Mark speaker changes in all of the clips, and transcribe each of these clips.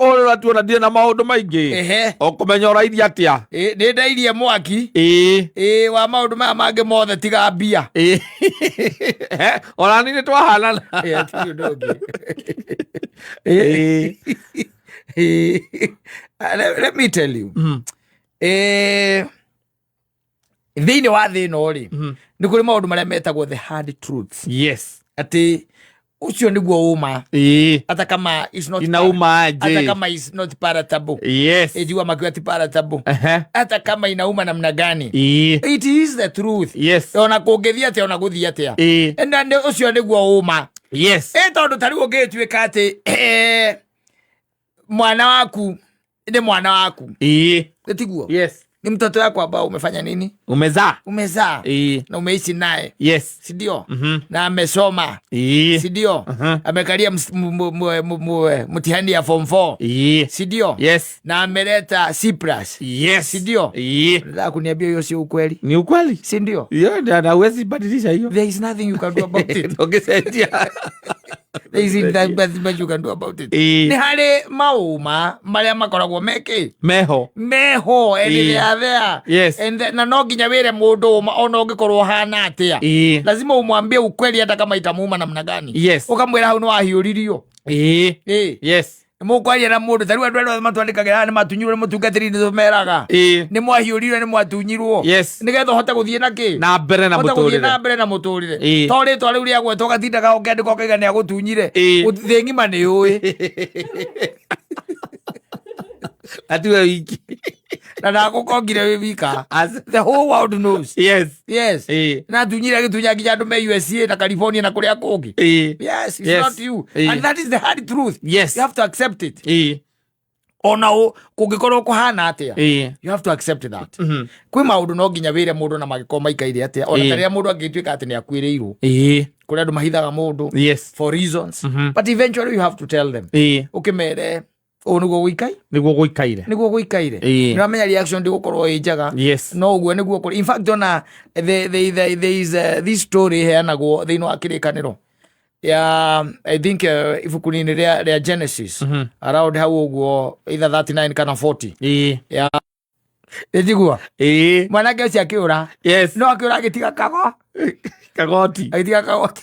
Speaker 1: Ora tuona ndie na maundu maingi. Okumenya uraithia atia?
Speaker 2: Ni ndairie mwaki. Wa maundu maya mangi mothe tiga mbia.
Speaker 1: Ora ni twahanana.
Speaker 2: Let me tell you. Thiini wa thi no ri ni kuri maundu maria metagwo the hard truths.
Speaker 1: Yes.
Speaker 2: Ati ucio niguo uma. Ata kama is not
Speaker 1: inauma aje.
Speaker 2: Ata kama is not palatable.
Speaker 1: Yes.
Speaker 2: Ejiwa makiwa ti palatable. Ata kama inauma namna gani. It is the truth.
Speaker 1: Yes.
Speaker 2: Ona kungithia atia ona guthia atia. Enda ucio niguo uma.
Speaker 1: Yes.
Speaker 2: Tondu tariu ngituika ati mwana waku ni mwana waku. Etiguo.
Speaker 1: Yes.
Speaker 2: Ni mtoto wako ambao umefanya nini?
Speaker 1: Umezaa.
Speaker 2: Na umeishi naye.
Speaker 1: Yes.
Speaker 2: Si ndio? Na amesoma. Si ndio? Amekalia mtihani ya form 4. Si ndio?
Speaker 1: Yes.
Speaker 2: Na ameleta C+.
Speaker 1: Yes.
Speaker 2: Si ndio?
Speaker 1: Nataka
Speaker 2: kuniambia hiyo sio ukweli.
Speaker 1: Ni ukweli?
Speaker 2: Si ndio?
Speaker 1: Na hawezi badilisha hiyo.
Speaker 2: There is nothing you can do about it.
Speaker 1: Ongesaidia.
Speaker 2: There is nothing you can do about it. Ni hali mauma maria makoragwo meki.
Speaker 1: Meho.
Speaker 2: There.
Speaker 1: Yes.
Speaker 2: Na no nginya wire mundu ona ungikorwo hana atia. Lazima umwambie ukweli hata kama itamuuma namna gani.
Speaker 1: Yes.
Speaker 2: Ukamwira hau no ahiuririo.
Speaker 1: Yes.
Speaker 2: Mukwaria na mundu tariu andu ero matwandikagira ni matunyirwo mutungatiri ni tumeraga. Ni mwahiurirwo ni mwatunyirwo.
Speaker 1: Yes.
Speaker 2: Nigetha hote guthie na ki
Speaker 1: na mbere na muturire.
Speaker 2: Na mbere na muturire. Tori twari uri agwe togathindaga ukendika ukaiga ni agutunyire. Thi ngima ni ui.
Speaker 1: Atiwe wiki.
Speaker 2: Na ndagukongire wi wika. The whole world knows. Yes. Na tunyire gitunya nginya andu me USA na California na kuria kungi. Yes, it's not you. And that is the hard truth.
Speaker 1: Yes.
Speaker 2: You have to accept it. Ona kungikorwo kuhana atia. You have to accept that. Kwi maundu no nginya wire mundu na magikoma ikaire atia. Ona taria mundu angituika ati ni akuireirwo. Kuri andu mahithaga mundu for reasons. But eventually you have to tell them. Ukimere niguo guikaire. Niramenya reaction ndigukorwo injaga. No uguo niguo kuri. In fact ona there is this story heanagwo thiini wa kirikaniro. I think ibuku-ini ria Genesis around how uguo either 39 kana 40. Ejigua. Mwanake ucio akiura. No akiura agitiga kagoti. Agitiga kagoti.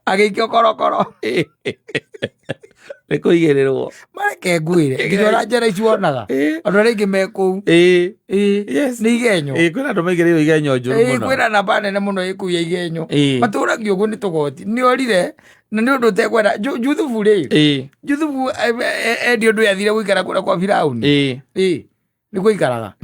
Speaker 2: Agikio korokoro.
Speaker 1: Nikuigirirwo.
Speaker 2: Mareke nguire. Ngidora njera icuonaga. Andu aria ingi me kuu.
Speaker 1: Yes.
Speaker 2: Ni igenyo.
Speaker 1: Kwina andu maigirirwo igenyo njuru muno.
Speaker 2: Kwina namba nene muno ikuya igenyo. Maturagio uguo ni tugoti. Ni orire na ni undu tekwenda Juthubu ri. Juthubu endi undu yathire guikara kuria kwa Firauni. Ni guikaraga.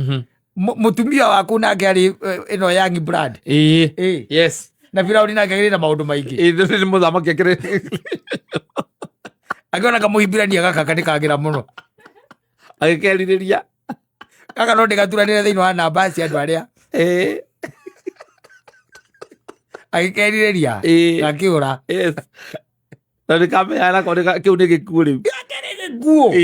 Speaker 2: Mutumia waku nake ari ino young blood.
Speaker 1: Yes.
Speaker 2: Na Firauni nake ari na maundu maingi.
Speaker 1: Ni muthamaki akire.
Speaker 2: Akiona kamuhimbirania gaka kanikagira muno.
Speaker 1: Agikeriria.
Speaker 2: Kaka no ndikaturanire thiini wa namba cia andu aria. Agikeriria. Gakiura.
Speaker 1: Yes. Na ndikamenya ko kiu ni gikuo riu.
Speaker 2: Gikuo.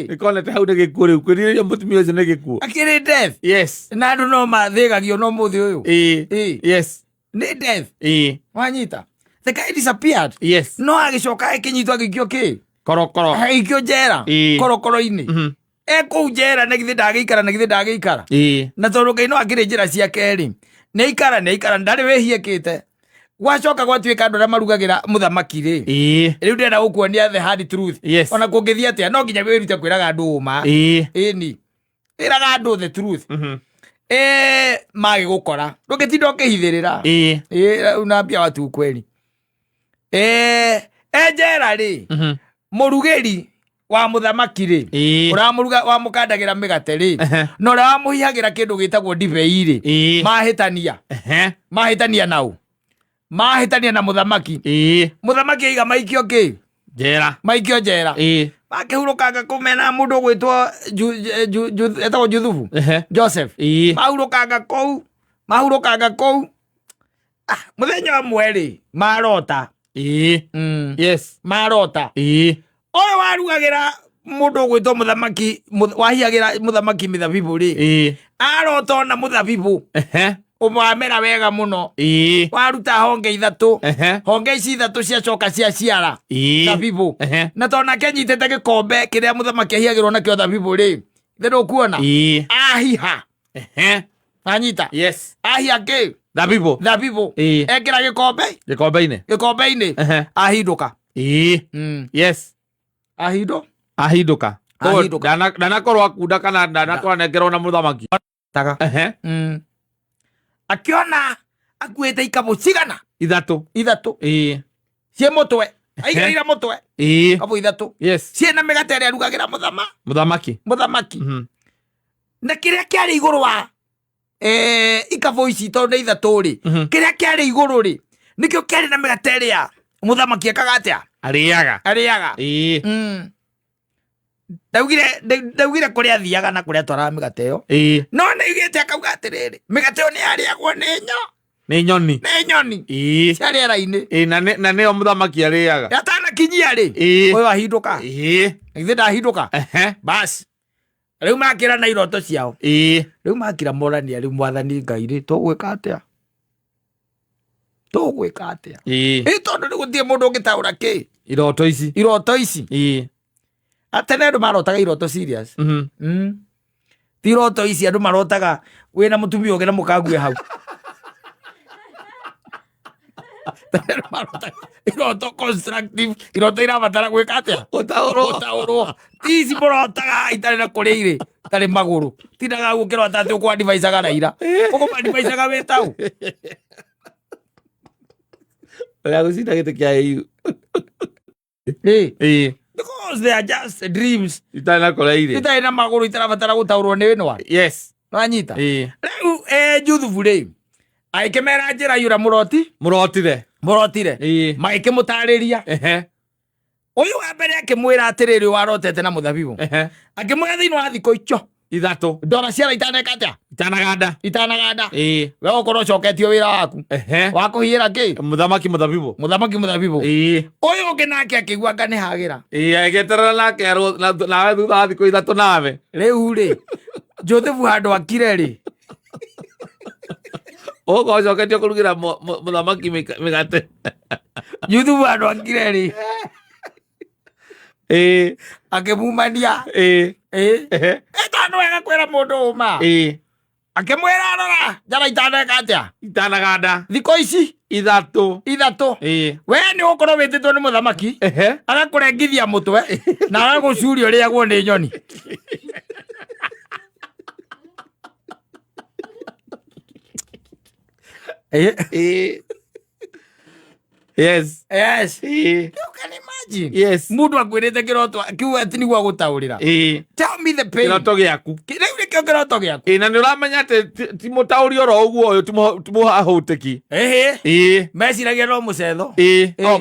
Speaker 1: Nikonete hau ni gikuo riu. Kwiriria mutumia ucio ni gikuo.
Speaker 2: Akiri death.
Speaker 1: Yes.
Speaker 2: Na andu no mathigagio no muthi uyu.
Speaker 1: Yes.
Speaker 2: Ni death. Wanyita. The guy disappeared.
Speaker 1: Yes.
Speaker 2: No agicoka ikinyitwa gikio ki
Speaker 1: korokoro.
Speaker 2: Ikio jera. Korokoro-ini. Eko jera na githe ndagikara. Na tondu Ngai no akiri njira cia keri. Ni ikara ndari wehiekite. Gwacoka gwatuika andu aria marugagira muthamaki ri. Riu ndenda gukuonia the hard truth. Ona kungithia atia no nginya wirute kwiraga andu uma. Ni iraga andu the truth. Magi gukora ndugitinda ukihithirira. Unambia watu ukweli. Ejera ri. Murugeri wa muthamaki ri. Uramuruga wa mukandagira migate ri. No ra muhihagira kindu gitagwo ndibei ri. Mahitania nau. Mahitania na muthamaki. Muthamaki aiga maikio ki
Speaker 1: jera.
Speaker 2: Maikio jera. Makihurukanga kumena mundu gwitwo etagwo Juthubu. Joseph. Mahurukanga kou. Muthenya umwe ri marota. Yes. Marota. Oyo warugagira mundu gwitwo muthamaki wahiagira muthamaki mithabibu ri. Arota na muthabibu. umwamera wega muno waruta honge ithatu honge ici ithatu ciacoka ciaciara thabibu na tona kenyitete gikombe kiria muthamaki ahiagirwo nakio thabibu ri thero kuona ahiha anyita ahia ki thabibu ekira gikombe-ini ahinduka
Speaker 1: ahinduka ndanakorwo akunda kana ndanakorwo nengerwo na muthamaki
Speaker 2: akiona akuite ikabu cigana
Speaker 1: ithatu
Speaker 2: cie mutwe aigaira mutwe kabu ithatu ciena migate iria arugagira muthamaki na kiria kiari iguru wa ikabu ici tondu ni ithatu ri kiria kiari iguru ri nikio kiari na migate iria muthamaki ekaga atia ariaga ndaugire kuria thiaga na kuria twaraga migate iyo no naigite akauga atiriri migate iyo niariagwo ni nyoni ciariera-ini
Speaker 1: na nio muthamaki ariaga
Speaker 2: atanakinyia ri uyu ahinduka ithe ndahinduka basi riu makira na iroto ciao riu makira morania riu mwathani Ngai ri tugwika atia tondu ni gutie mundu ungitaura ki iroto ici atene andu marotaga iroto serious ti iroto ici andu marotaga wina mutumia ungi na mukague hau iroto constructive iroto irabatara gwika atia gutaurwo ti ici murotaga itari na kuria iri itari maguru tindaga gukirwo atati ukwa advisaga na ira uko advisaga wetau
Speaker 1: ya gucinda gite kia iu
Speaker 2: because they are just dreams
Speaker 1: itari na kuria iri
Speaker 2: itari na maguru itarabatara gutaurwo ni winwa nwanyita riu Juthubu ri aikimera njira yura murotire magikimutariria uyu wa mbere akimwira atiriri warotete na muthabibu akimwira thiini wa thiko icio
Speaker 1: ithatu
Speaker 2: ndora ciara itaneka atia itanaganda we ukorwo coketio wira waku wa kuhiira ki
Speaker 1: muthamaki muthabibu
Speaker 2: uyu ungi nake akigua ngani hagira
Speaker 1: ageterera nake nawe thutha wa thiko ithatu nawe
Speaker 2: riu ri Juthubu handu akire ri
Speaker 1: ugucoketio kurugira muthamaki migate
Speaker 2: Juthubu handu akire ri akimumania tondu wega kwira mundu uma akimwira rora njara itaneka atia
Speaker 1: itanaganda
Speaker 2: thiko ici
Speaker 1: ithatu
Speaker 2: we ni ukorwo wititwo ni muthamaki agakurengithia mutwe na agagucuria uriagwo ni nyoni You can imagine mundu akwirite kiroto kiu ati niguo gutaurira tell me the pain
Speaker 1: kiroto giaku
Speaker 2: riu nikio kiroto giaku
Speaker 1: na ni uramenya ati ti mutauri oro uguo uyu ti muhahutiki
Speaker 2: meciragia no mucetho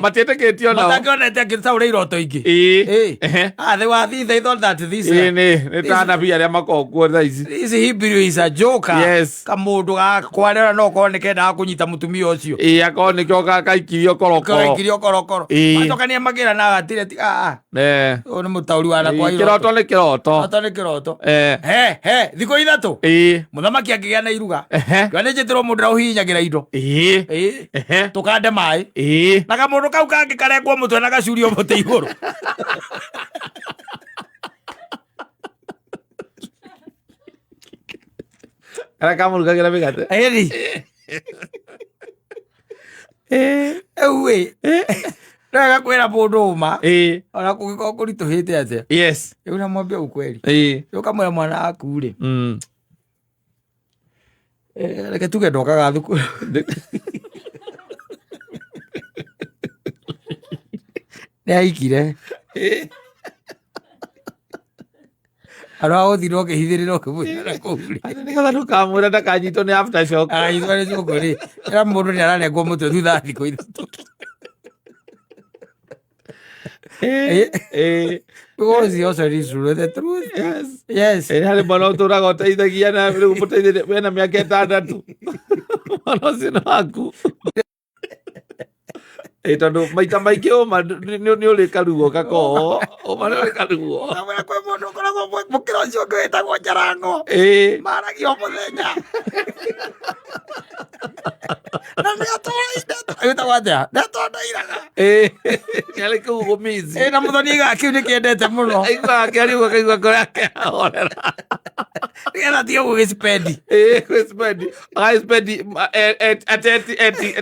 Speaker 1: matiitikitio nao
Speaker 2: matakionete akitaura iroto ingi they were they thought that this
Speaker 1: ni tanabi aria makokuo thaa ici
Speaker 2: this Hebrew is a joker kamundu gakwarera no korwo nikendaga kunyita mutumia ucio
Speaker 1: akorwo nikio gakaikirio
Speaker 2: korokoro matokania magira na agatire ti uyu ni mutauri wa nakwa
Speaker 1: kiroto ni
Speaker 2: kiroto thiko ithatu muthamaki akigia na iruga kwana njitirwo mundu rauhinyagira indo tukande mai na kamundu kau kangi karengwo mutwe na gacurio muti iguru
Speaker 1: ara kamurugagira migate
Speaker 2: ewe rega kwira mundu uma ona kugiko kurituhite atia riu na mwambia ukweli ukamwira mwana waku ri reke tuge ndokaga thukuru ni aikire Aro agothirwo kihithirirwo kibuyana kuri
Speaker 1: nigetha ndukamwira ndakanyitwo ni aftershock
Speaker 2: anyitwo ni cukuri era mundu ni ararengwo mutwe thutha thiko ithatu because he also is true the truth yes
Speaker 1: hari mwana uturaga uteithagia na riu muteithire wena miaka 6 mwana ucio waku tondu maita maingĩ ũma nĩ ũrĩka ruo gako ũma nĩ ũrĩka ruo
Speaker 2: kwĩ mũndũ ũkoragwo mũkĩra ũcio ũngĩ wĩtagwo Njarango maragio mũthenya na wĩtagwo atĩa nĩatondoiraga
Speaker 1: nĩarĩ kĩgugumizi
Speaker 2: na mũthoniga kĩu nĩkĩendete mũno
Speaker 1: aiguaga kĩariũgwo kaigua kũrĩa kĩahorera
Speaker 2: nĩgetha tiga gũgĩspendi
Speaker 1: gũspendi agaspendi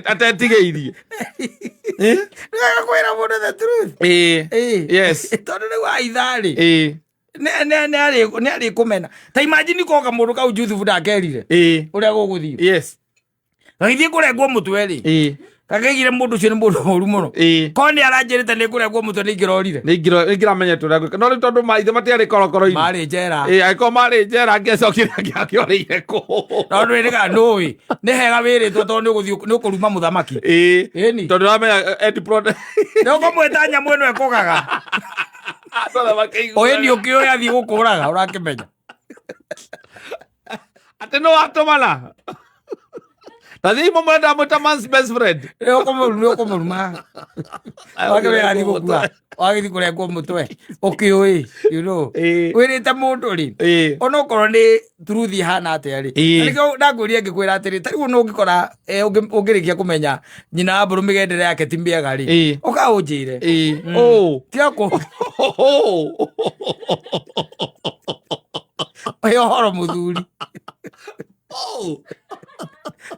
Speaker 1: atetigĩirie
Speaker 2: nĩwega kwĩra mũndũ the truth
Speaker 1: yes
Speaker 2: tondũ rĩu aitharĩ nĩ arĩ kũmena ta imagine koga mũndũ kau Juthubu ndakerire ũrĩa gũgũthiĩ
Speaker 1: yes
Speaker 2: gagĩthiĩ kũrengwo mũtwe rĩ kakegire mũndũ ũcio nĩ mũndũ mũru mũno ko nĩ aranjĩrĩte nĩ kũrengwo mũtwe nĩ ingĩrorire
Speaker 1: nĩingĩramenyete ũrĩa gwĩka no rĩu tondũ maithe matiarĩ korokoro-inĩ
Speaker 2: marĩ njera
Speaker 1: angĩkorwo marĩ njera ngĩacokire ngĩakĩorĩire kũ
Speaker 2: no ndwĩrĩga nũĩ nĩ hega wĩrĩtwo tondũ nĩ ũkũruma mũthamaki
Speaker 1: tondũ ramenya
Speaker 2: nĩ ũkũmwĩta nyamũ ĩno ĩkũgaga oĩ nĩ ũkĩũĩ athiĩ gũkũraga ũrakĩmenya
Speaker 1: atĩ no watũmana tathi mo mwenda mwĩta man's best friend
Speaker 2: nĩ ũkũmũruma wakĩmenya athiĩ gũkua wagĩthiĩ kũrengwo mũtwe ũkĩũĩ wĩrĩte mũndũ rĩ onokorwo nĩ truth ihana atĩa rĩ nĩkĩo ndangũria ngĩkwĩra atĩrĩ ta rĩu no ũngĩkora ũngĩrĩkia kũmenya nyina wa mbũrũ mĩgendere yake ti mĩega rĩ ũkaũnjĩre tiakũ yohoro mũthuri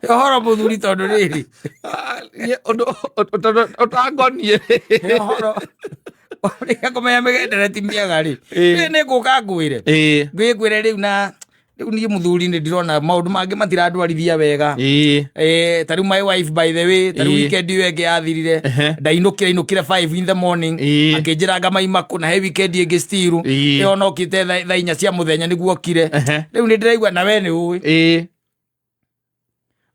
Speaker 2: yohoro mũthuri tondũ rĩrĩ
Speaker 1: ũtangonie
Speaker 2: yohoro rĩka kũmenya mĩgendere ti mĩega rĩ nĩ ngũka ngwĩre rĩu na rĩu niĩ mũthuri nĩ ndĩrona maũndũ mangĩ matirandwarithia wega ta rĩu my wife by the way ta rĩu weekend ĩyo ĩngĩ yathirire ndainũkire 5 in the morning akĩnjĩranga maimakũ na he weekend ĩngĩ still ĩyo nokĩte thaa 4 cia mũthenya nĩguo okire rĩu nĩ ndĩraigua na we nĩ ũĩ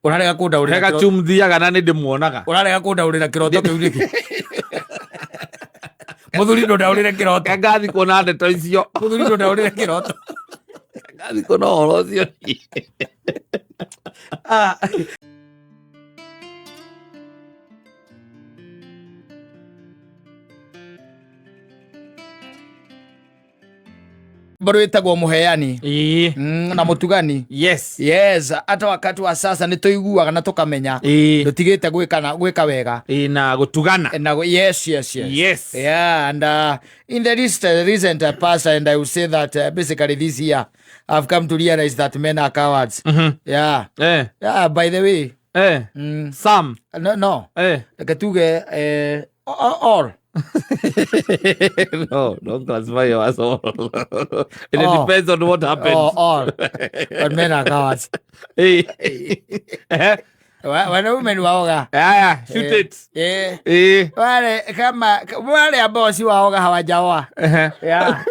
Speaker 2: ũrarega kũndaũrĩra
Speaker 1: chumthiaga na nĩ ndĩmuonaga
Speaker 2: ũrarega kũndaũrĩra kĩroto kĩu nĩkĩ mũthuri ndũndaũrĩre kĩroto
Speaker 1: ngathi kuona ndeto icio
Speaker 2: mũthuri ndũndaũrĩre kĩroto
Speaker 1: ngathi kuona ũhoro ũcio
Speaker 2: bado wĩtagwo mũheani na mũtugani
Speaker 1: yes
Speaker 2: hata wakati wa sasa nĩ tũiguaga na tũkamenya tũtigĩte gwĩka wega
Speaker 1: na gũtugana
Speaker 2: yes yeah and in the recent past and I will say that basically this year I've come to realize that men are cowards yeah by the way
Speaker 1: some
Speaker 2: no tuge all
Speaker 1: no, don't classify you as all. It depends on what happens.
Speaker 2: All. But men are cowards. Wanaume waoga.
Speaker 1: Shoot it.
Speaker 2: Wale ambao si waoga hawajaoa. Yeah.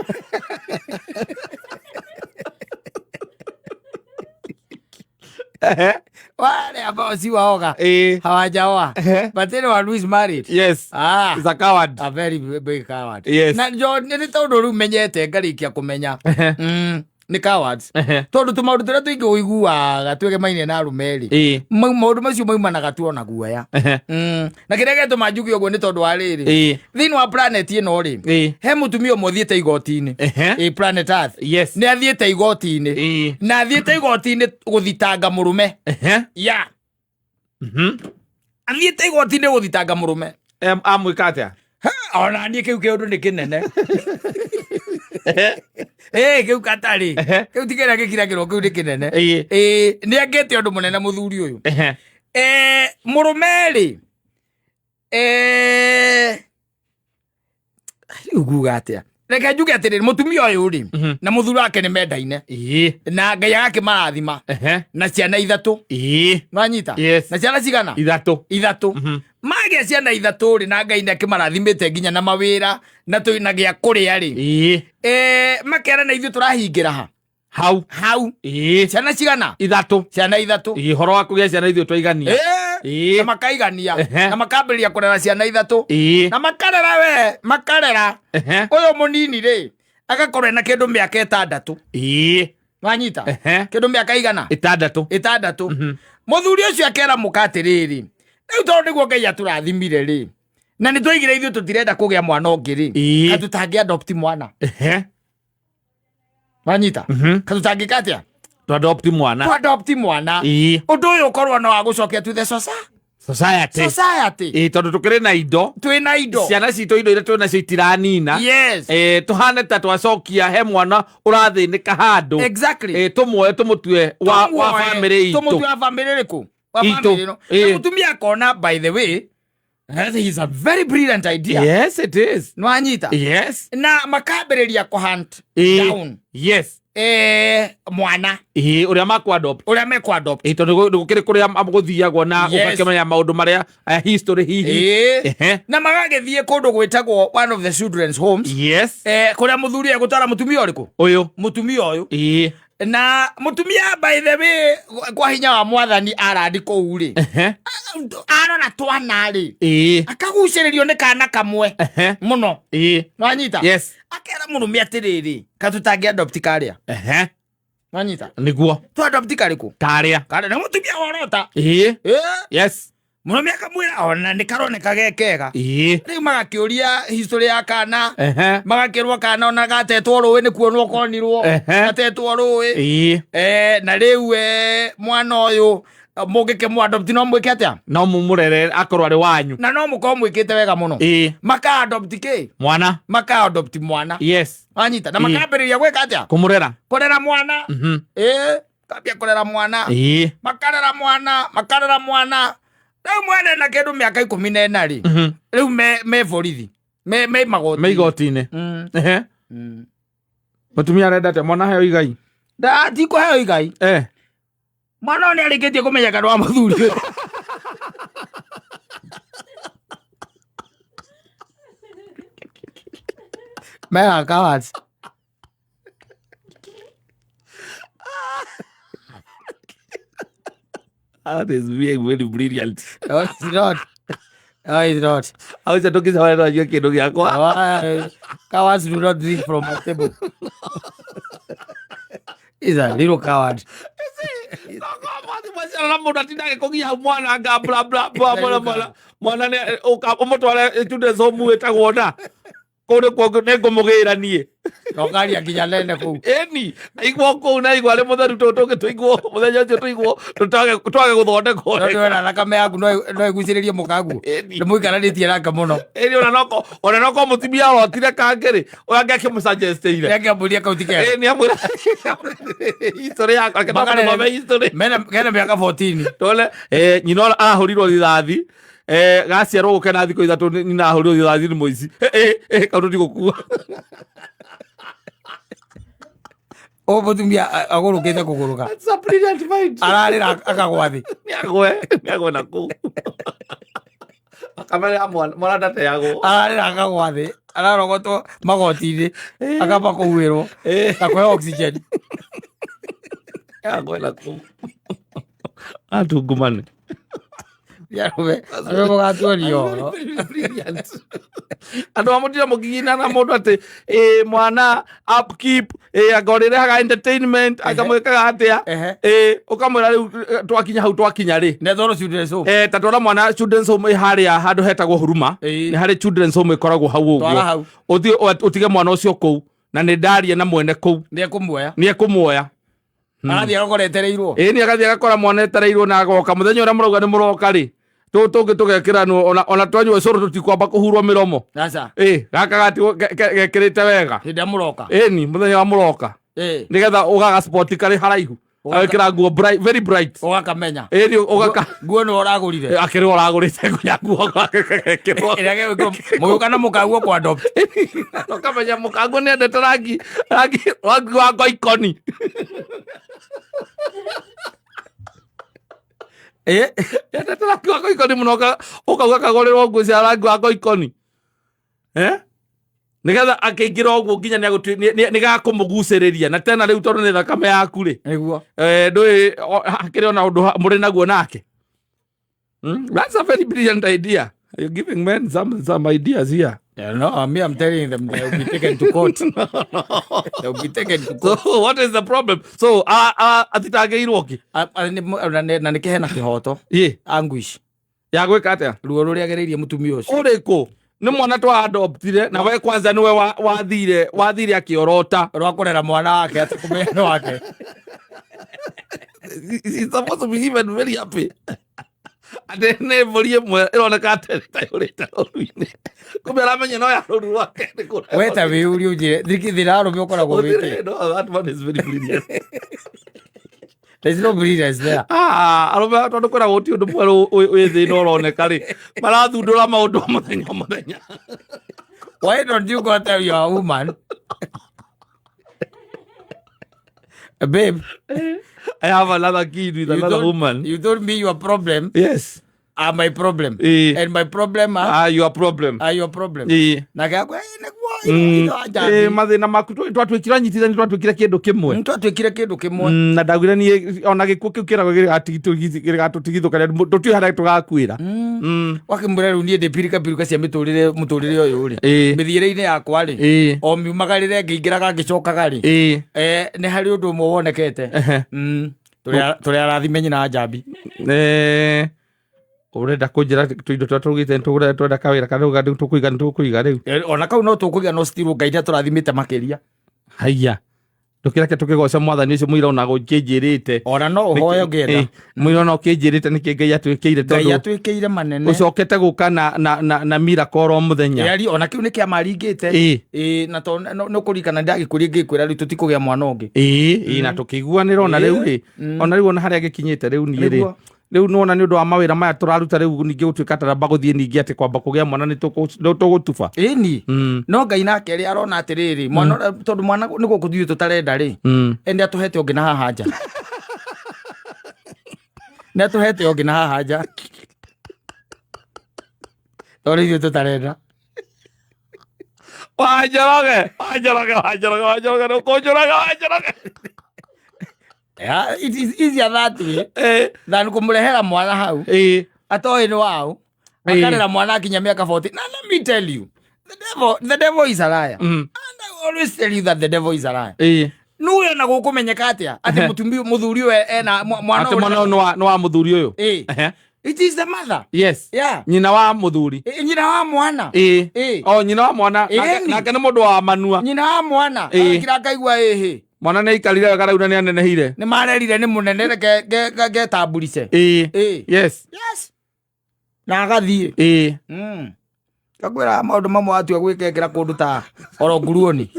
Speaker 2: Wale ambao si waoga hawajaoa, but anyone who is married
Speaker 1: is a coward,
Speaker 2: a very big coward.
Speaker 1: Na
Speaker 2: jo nĩ tondũ rĩu menyete ngarikia kũmenya nĩ cowards tondũ tũmaũndũ tũrĩa tũingĩ ũiguaga twĩgemaine na arũme rĩ maũndũ macio maumanaga tu ona guoya na kĩrĩa gĩtũma njuge ũguo nĩ tondũ wa rĩrĩ thĩinĩ wa planet ĩno rĩ he mũtumia ũmwe ũthiĩte igoti-inĩ planet Earth nĩ athiĩte igoti-inĩ na athiĩte igoti-inĩ gũthitanga mũrũme athiĩte igoti-inĩ gũthitanga mũrũme
Speaker 1: amwĩka atĩa
Speaker 2: ona niĩ kĩu kĩũndũ nĩ kĩnene kĩu katarĩ kĩu ti kĩrĩa gĩkiragĩrwo kĩu nĩ kĩnene nĩ angĩte ũndũ mũnene mũthuri ũyũ mũrũme rĩ rĩu nguga atĩa reke njuge atĩrĩrĩ mũtumia ũyũ rĩ na mũthuri wake nĩ mendaine na Ngai agakĩmarathima na ciana 3 nwanyita na ciana cigana 3 magĩa ciana 3 rĩ na Ngai nĩakĩmarathimĩte nginya na mawĩra na gĩa kũrĩa rĩ makera na ithuĩ tũrahingĩra ha hau ciana cigana 3 ciana 3
Speaker 1: horo wa kũgĩa ciana ithuĩ twaigania
Speaker 2: na makaigania na makambĩrĩria kũrera ciana 3 na makarera ũyũ mũnini rĩ agakorwo na kĩndũ mĩaka 6 wanyita kĩndũ mĩaka igana 6 mũthuri ũcio akera mũka atĩrĩrĩ rĩu tondũ nĩguo Ngai atũrathimire rĩ na nä twaigire ithuä tå tirenda kå gä a mwana å ngä rä katå tangä adopt mwana wanyita katå tangä ka atä a
Speaker 1: twadopt mwana
Speaker 2: å ndå å yå korwo no agå cokia tuthe society
Speaker 1: tondå tå kä rä na indo ciana citå indo iria twä nacio itiranina tå hane ta twacokia he mwana å rathä nä ka handå tå muoe tå må tue wa bamä
Speaker 2: rä kå må tumia akona by the way that is a very brilliant idea.
Speaker 1: Yes, it is.
Speaker 2: Nwanyita.
Speaker 1: Yes.
Speaker 2: Na makambĩrĩria kũ hunt down.
Speaker 1: Yes.
Speaker 2: Mwana.
Speaker 1: Ũrĩa makũ-adopt. Tondũ gũkĩrĩ kũrĩa gũthiagwo na ũgakĩmenya maũndũ marĩa history hihi.
Speaker 2: Na magagĩthiĩ kũndũ gwĩtagwo one of the children's homes.
Speaker 1: Yes.
Speaker 2: Kũrĩa mũthuri egũtwara mũtumia ũrĩkũ? Mũtumia ũyũ. Na mũtumia by the way kwa hinya wa mwathani arandi kũu rĩ arona twana rĩ akagucĩrĩrio nĩ kana kamwe mũno wanyita akera mũrũme atĩrĩrĩ katũtangĩ adopt karĩa wanyita
Speaker 1: nĩguo
Speaker 2: tu adopt karĩkũ karĩa na mũtumia worota
Speaker 1: yes
Speaker 2: mũrũme akamwĩra ona nĩ karoneka gekega rĩu magakĩũria history ya kana magakĩrwo kana ona gatetwo rũĩ nĩ kuonwo konirwo gatetwo rũĩ na rĩu mwana ũyũ mũngĩke mwadopt no mwĩke atĩa
Speaker 1: no mũmũrere akorwo arĩ wanyu
Speaker 2: na no mũkorwo mwĩkĩte wega mũno maka-adopt kĩ maka-adopt mwana wanyita na makambĩrĩria gwĩka atĩa kũrera mwana kambia kũrera mwana makarera mwana rĩu mwana na kĩndũ mĩaka 14 rĩ rĩu me borithi me
Speaker 1: igoti-inĩ mũtumia arenda atĩa mwana heo igai
Speaker 2: tikũheo igai mwana nĩ arĩkĩtie kũmenya kanũ wa mũthuri mega cowards
Speaker 1: that is very brilliant.
Speaker 2: No, it's not.
Speaker 1: How is it talking about you kĩndũ gĩakwa?
Speaker 2: Cowards do not drink from my table. He's a little coward.
Speaker 1: Mũndũ atindage kũgia mwana nga bla bla bla mwana nĩ ũmũtware children's home wĩtagwo na kũndũ kuo nĩ ngũmũgĩra niĩ
Speaker 2: nokaria nginya nene kũu
Speaker 1: ĩni aigua kũu na aigua arĩ mũtheru tũngĩ tũigwo mũthenya ũcio tũigwo twage gũthondekwo
Speaker 2: na thakame yaku no ĩgucĩrĩrie mũkaguo nĩ mũikaranĩtie nake mũno
Speaker 1: ĩni ona no korwo mũtumia arotire kangĩ-rĩ ũrĩa angĩakĩmũsuggestĩire
Speaker 2: angĩambũria kau ti kega
Speaker 1: ĩni amwĩra history yakwa history
Speaker 2: kena mĩaka 14
Speaker 1: tole nyina arahũrirwo rithathi gaciarwo gũke na thikũ ithatũ nyina ahũrirwo rithathi nĩ mũici kaũndũ ti gũkua
Speaker 2: mũtumia agũrũkĩte kũgũrũka ararĩra akagwa thĩ
Speaker 1: nĩagwe na kũu akamera mwana ndateagwo
Speaker 2: ararĩra akagwa thĩ ararogotwo magoti-inĩ akamba kũhuĩrwo na kũhe oxygen
Speaker 1: agwe na kũu atungumane
Speaker 2: mũgatuorio
Speaker 1: andũ amũtire mũkigina na mũndũ atĩ mwana upkeep agorĩrehaga entertainment akamwĩkaga atĩa ũkamwĩra rĩu twakinya hau twakinya-rĩ ta twara mwana children's home harĩa handũ hetagwo Huruma nĩ harĩ children's home ĩkoragwo hau ũguo ũtige mwana ũcio kũu na nĩ ndaria na mwene kũu nĩ ekũmuoya
Speaker 2: agathiĩ agakora etereirwo
Speaker 1: nĩ agathiĩ agakora mwana etereirwo na agoka mũthenya ũrĩa mũrauga nĩ mũroka-rĩ tũngĩ tũgekĩranwo ona twanyua ũcũrũ tũtikwamba kũhurwo mĩromo gaka gekĩrĩte wega
Speaker 2: hĩndĩ ya mũroka
Speaker 1: ĩni mũthenya wa mũroka nĩgetha ũgaga sport karĩ haraihu agĩkĩra nguo very bright
Speaker 2: ũgakamenya
Speaker 1: nguo
Speaker 2: nĩ ũragũrire
Speaker 1: akĩrĩ ũragũrĩte ya nguo
Speaker 2: mũgĩũka na mũkaguo kwa adopt
Speaker 1: ũkamenya mũkaguo nĩ endete rangi wa ngoikoni endete rangi wa ngoikoni mũno ũkauga kagũrĩrwo nguo cia rangi wa ngoikoni nĩgetha akĩingĩra ũguo nginya nĩ gakũmũgucĩrĩria na tena rĩu tondũ nĩ thakame yaku-rĩ ndũĩ hakĩrĩ ona ũndũ mũrĩ naguo nake. That's a very brilliant idea. You're giving men some ideas here.
Speaker 2: No, I'm telling them they'll be taken to court. They'll be taken to court.
Speaker 1: So what is the problem? So athitangĩirwo ki
Speaker 2: na nĩ kĩhena kĩhoto anguish
Speaker 1: ya gwika atia
Speaker 2: ruo ruria agereirie mutumia ucio
Speaker 1: uriko ni mwana twa adoptire na we kwanza niwe wathire akiorota
Speaker 2: rwa kurera mwana wake ati kumena wake
Speaker 1: he's supposed to be even very happy ate ne volie mwe ironeka ate urita ruine kumbe aramenya no ya ruru wake
Speaker 2: weta wiuri ujire thiraro mi ukoragwo wiki
Speaker 1: no that one is very brilliant.
Speaker 2: There's no brilliance there.
Speaker 1: Aroba tondu kwera guti undu mweru wi thi no roneka ri marathundura maundu muthenya.
Speaker 2: Why don't you go tell your woman? Babe,
Speaker 1: I have another kid with another woman.
Speaker 2: You told me your problem.
Speaker 1: Yes.
Speaker 2: Are my problem. And my problem
Speaker 1: are your problem.
Speaker 2: Are your problem. Na gakwa
Speaker 1: mathina maku twatwikira nyitithani twatwikira kindu kimwe na ndagwira ni ona gikuo kiu kiragwo gigatutigitho karia tutui hara tugakwira
Speaker 2: wakimura ru nie ndipirika cia muturire uyu ri mithiire-ini yakwa ri o miumagarire ngiingiraga ngicokaga ri ni hari undu umwe wonekete turi arathime nyina njambi
Speaker 1: urenda kunjira tuindo twatugite twenda kawira kana tukuiga riu
Speaker 2: ona kau no tukuiga no still Ngai turathimite makiria
Speaker 1: haiya tukireke tukigoca mwathani ucio muira ona gunjirite
Speaker 2: ona no uhoyo ngetha
Speaker 1: muira no kinjirite niki Ngai atwikire tondu
Speaker 2: Ngai atwikire manene
Speaker 1: ucokete guka na miracle o muthenya
Speaker 2: yari ona kiu niki amaringite na to no kurikana ndagikuria ngikwira riu tutikugia mwana ungi
Speaker 1: na tukiguanira ona riu ri ona riu ona haria gikinyite riu ni ri riu nona ni undu wa mawira maya turaruta riu ningi gutwika taramba guthie ningi ati kwamba kugia mwana ni tugutuba
Speaker 2: ni no Ngai nake ri arona atiriri mwana tondu mwana ni gukuthio tutarenda ri ende atuhete ungi na haha nja ni atuhete ungi na haha nja tori tutarenda
Speaker 1: wajoroge
Speaker 2: yeah, it is easier that way than kumurehera mwana hau atoi ni wao akarera mwana akinya miaka 40 na let me tell you the devil is a liar and I always tell you that the devil is a liar nuyo na gukumenyeka atia ati muthuri we ena mwana
Speaker 1: ati mwana no wa muthuri uyu
Speaker 2: it is the mother
Speaker 1: yes
Speaker 2: yeah
Speaker 1: nyina wa muthuri
Speaker 2: nyina wa mwana
Speaker 1: nyina wa mwana nake ni mundu wa manua
Speaker 2: nyina wa mwana akira kaigua
Speaker 1: mwana ni ikarire wega rau na ni anenehire
Speaker 2: ni marerire ni munene ge tamburise
Speaker 1: yes
Speaker 2: na agathie kakwira maundu mamwe atua gwikekera kundu ta oro nguruoni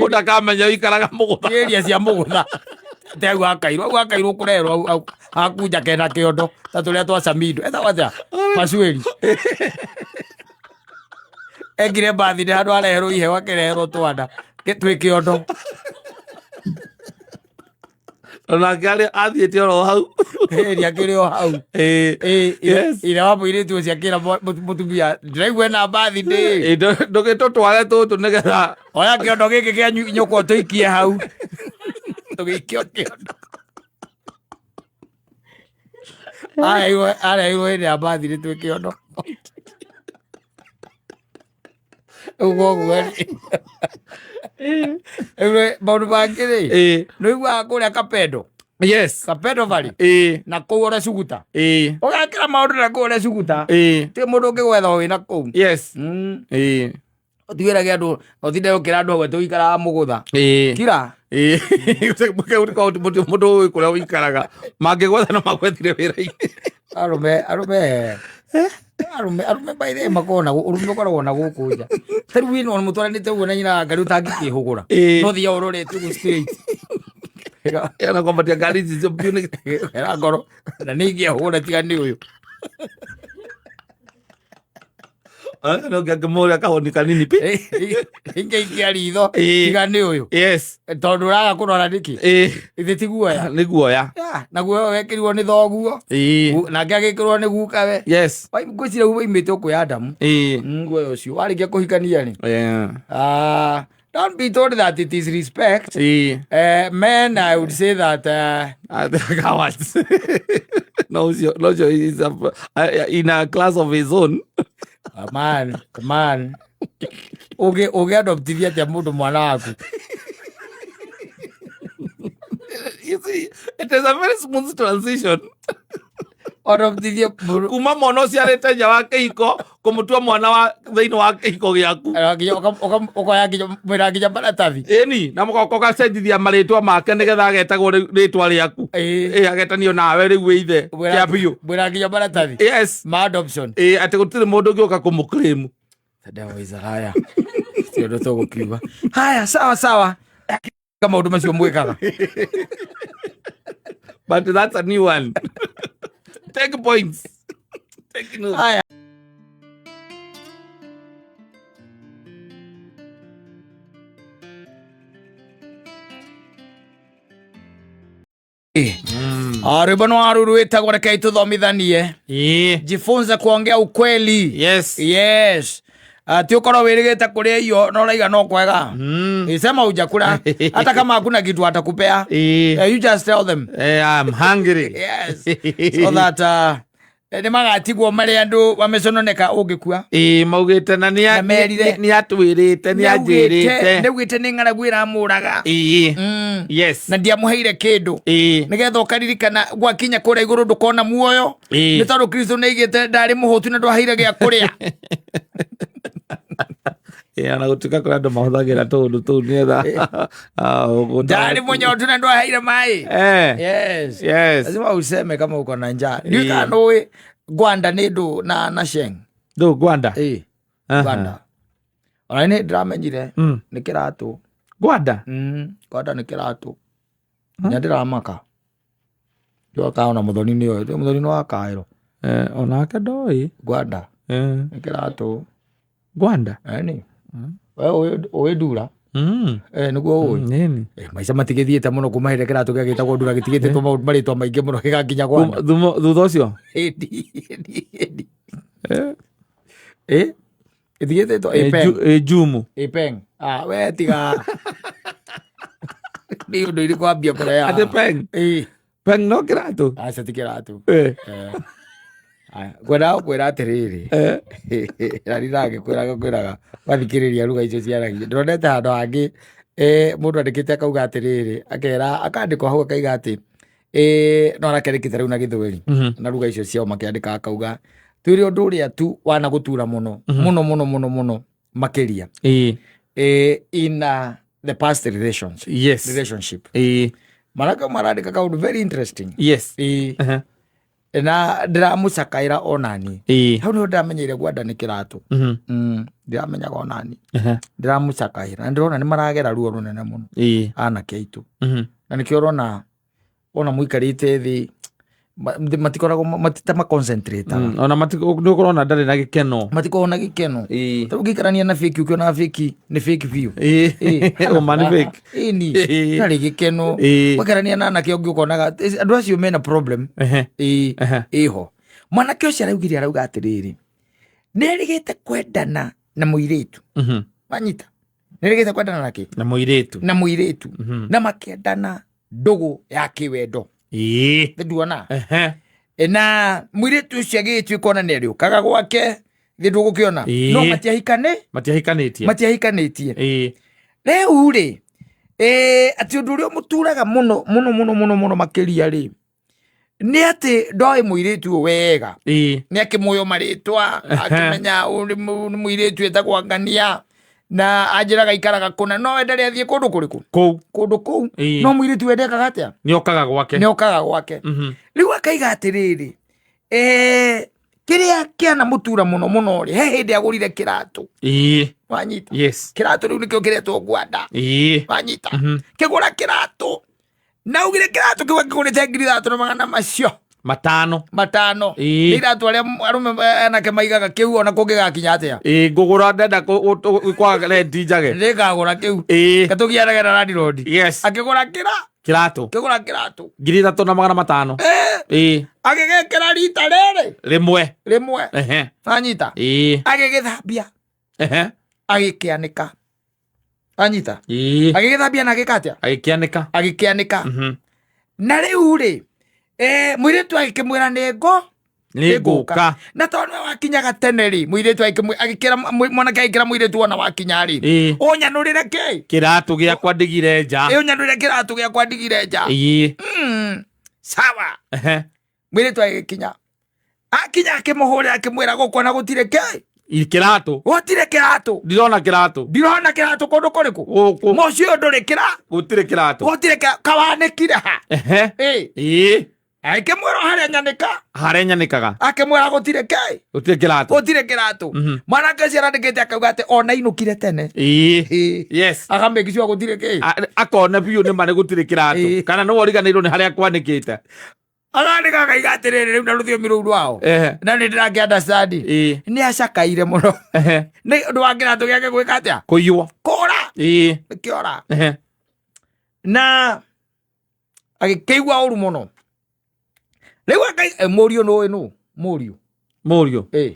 Speaker 1: utakamenya ikaraga mugutha
Speaker 2: area cia mugutha tegu akairwo kurerwo akunja kena kiondo ta turia twa Samido etha wacha pasueli egire bathi ni handu areherwo ihewa kireherwo twana gitwi kiondo
Speaker 1: ona ngari athiete oro hau
Speaker 2: area kiri o hau ira wa mwiri tu cia kira mutumia ndiraigua na bathi ndi
Speaker 1: ndugito tware tutu nigetha
Speaker 2: oya kiondo giki kia nyuko tuikie hau tugikio kiondo arairwo ni abathi ni twi kiondo ugogo maundu mangi ri no igua kuria Kapedo
Speaker 1: yes
Speaker 2: Kapedo bari na kuu ore Suguta ugakira maundu na kuu ore Suguta ti mundu ungigwetha wina kuu
Speaker 1: yes
Speaker 2: utiwirage andu uthinde ukira andu gwe tuikara mugutha kira
Speaker 1: mundu uyu kuria uikaraga mangigwetha no magwethire wira-ini
Speaker 2: arume baire makona urume ukoragwo na guku nja tari wino mutwaranite uguo na nyina ngari utangikihugura no thia urorete uguo straight
Speaker 1: yana kwambatia ngari ici cio biu
Speaker 2: era ngoro na ningihugura tiga ni uyu
Speaker 1: no ngakimura kahoni kanini pi
Speaker 2: ingeikia ritho tiga ni uyu
Speaker 1: yes
Speaker 2: tondu raga kurora niki ithi ti guoya
Speaker 1: ni guoya
Speaker 2: na guoya wekirwo ni thoguo nake agikirwo ni gukawe
Speaker 1: yes
Speaker 2: ngwicira uimite ku ya Adamu guoya ucio warikia kuhikania ri don't be told that it is respect men I would say that
Speaker 1: no is in a class of his own
Speaker 2: come on uge adoptivia tia mundu mwana waku
Speaker 1: you see it is a very smooth transition
Speaker 2: Oromithie
Speaker 1: kuma mwana ucio arite nja wa kihiko kumutua mwana wa thiini wa kihiko giaku
Speaker 2: ukoya mwira nginya maratathi
Speaker 1: ni na mugoka ugacenjithia maritwa make nigetha agetagwo ritwa riaku agetanio nawe riu ithe kia biu
Speaker 2: mwira nginya maratathi
Speaker 1: yes
Speaker 2: ma adoption
Speaker 1: ati gutire mundu ungiuka kumukrimu
Speaker 2: tadawa izaraya sio ndo tugukiuga haya sawa kama maundu macio mwikaga
Speaker 1: but that's a new one. Take points. Take notes.
Speaker 2: Haya. Arubano aruruita kwa kai tuthomithanie. Jifunze kuongea ukweli. Yes. Ati ukoro wirigite kuria iyo no raiga no kwega. Isema ujakula hata kama hakuna kitu atakupea. You just tell them.
Speaker 1: I'm hungry.
Speaker 2: Yes. So that ni magatigwo mari andu wamecononeka ungikua.
Speaker 1: Maugite na ni atwirite ni anjirite.
Speaker 2: Nigwite ni ng'aragu iramuraga.
Speaker 1: Yes.
Speaker 2: Na ndiamuheire kindu. Nigetha ukaririkana gwakinya kuria iguru ndukona muoyo. Ni tondu Kristo nigite ndari muhutu na ndwaheire gia kuria.
Speaker 1: Ana gutuka kwa ndo mahuthagira tundu tu nietha
Speaker 2: ndari munyotu na ndwaheire mai. Yes. Lazima useme kama uko na njaa. Ndika ndoe Gwanda ni ndu na sheng.
Speaker 1: Ndu Gwanda.
Speaker 2: Gwanda. Ona ni ndiramenyire ni kiratu.
Speaker 1: Gwanda.
Speaker 2: Gwanda ni kiratu. Nyandiramaka. Yo kaona muthoni ni yo. Muthoni no akairo.
Speaker 1: Onake ndoi.
Speaker 2: Gwanda. Ni kiratu.
Speaker 1: Gwanda.
Speaker 2: Ni. Owe dura. Niguo uwe.
Speaker 1: Nini.
Speaker 2: Maica matigithiete muno kumahere kiratu gia gitagwo dura gitigite to maundu maritwa maingi muno gigakinya Gwanda.
Speaker 1: Thutha ucio.
Speaker 2: Itigite to Epeng.
Speaker 1: Jumu.
Speaker 2: Epeng. We tiga. Ni undu iri kwambia mbere ya.
Speaker 1: Ate Peng. Peng no kiratu.
Speaker 2: Aca ti kiratu. Kwira atiriri rarirage kwiraga wathikiriria ruga icio ciaragia ndonete handu hangi mundu andikite akauga atiriri akera akandikwa hau akaiga ati no arakerikite riu na githweri na ruga icio ciao makiandika akauga twiri undu uria tu wana gutura muno makiria in the past relationship maraka marandika kaundu very interesting na ndiramucakaira onani hau niho ndiramenyeire Gwanda ni kiratu ndiramenyaga onani ndiramucakaira ndirona ni maragera ruo runene muno anake aitu na nikio urona ona muikarite thi matikoragwo matita concentrate
Speaker 1: ona matiko ndari na gikeno
Speaker 2: matiko na gikeno tu gikarania na fake ukiona fake ni fake view
Speaker 1: o man fake
Speaker 2: ni ndari gikeno wakarania na anake ungikonaga andu acio mena problem iho mwanake ucio araugire arauga atiriri nirigite kwendana na muiritu manyita nirigite kwendana nake
Speaker 1: na muiritu
Speaker 2: na makiendana ndugu ya kiwendo nduona na muiritu ucio agituika ona ni ariukaga gwake githu gukiona no matiahikanitie riu ri ati undu uria muturaga muno makiria ri ni ati ndoi muiritu wega ni akimuyo maritwa akimenya uri muiritu etagwa Ngania na ajiraga ikaraga kuna no endelee athie kundu kuriku kundu kou no muiritu endekaga atia
Speaker 1: ni okaga gwake
Speaker 2: riu akaiga atiriri kiria kiana mutura muno ri he hindi agurire kiratu wanyita kiratu riu nikio kiretwo Gwanda wanyita kigura kiratu na ugire kiratu kiwa kigurite 3,000 macio matano iratu aria arume anake maigaga kiu ona kungigakinya atia
Speaker 1: ngugura ndenda kwa rendi njage
Speaker 2: ndikagura kiu katugiaragera randi road akigura kiratu
Speaker 1: 3,500
Speaker 2: agigekera rita riri rimwe anyita agigithambia agikianika anyita agigithambia na agikatia agikianika na riu ri muiritu agikimwira ni nguka na tondu wakinyaga tene ri muiritu agikira mwanake agikira muiritu ona wakinya ri unyanurire
Speaker 1: kiratu giakwa ndigire nja
Speaker 2: unyanurire kiratu giakwa ndigire nja sawa muiritu agikinya akinya akimuhore akimwira gukona gutire
Speaker 1: kirato
Speaker 2: gutire kirato
Speaker 1: ndirona kirato
Speaker 2: kundu kuriku mucio nduri
Speaker 1: gutire kirato
Speaker 2: kawanekire ha akimwira haria nyanikaga akimwira gutire kirato mwanake cio arandikite akauga ati ona inukire tene
Speaker 1: yes
Speaker 2: agamekiciwa gutire
Speaker 1: akona biu ni mane gutire kirato kana no woriganirwo ni haria kwanikite
Speaker 2: agandika akaiga atiriri riu na ruthiumi ruu rwao na ni ndirangi understand ni acakaire muno ni undu wa kirato giake gwika atia
Speaker 1: kuiywo
Speaker 2: kura kiora na agikeigua uru muno riu akai murio no murio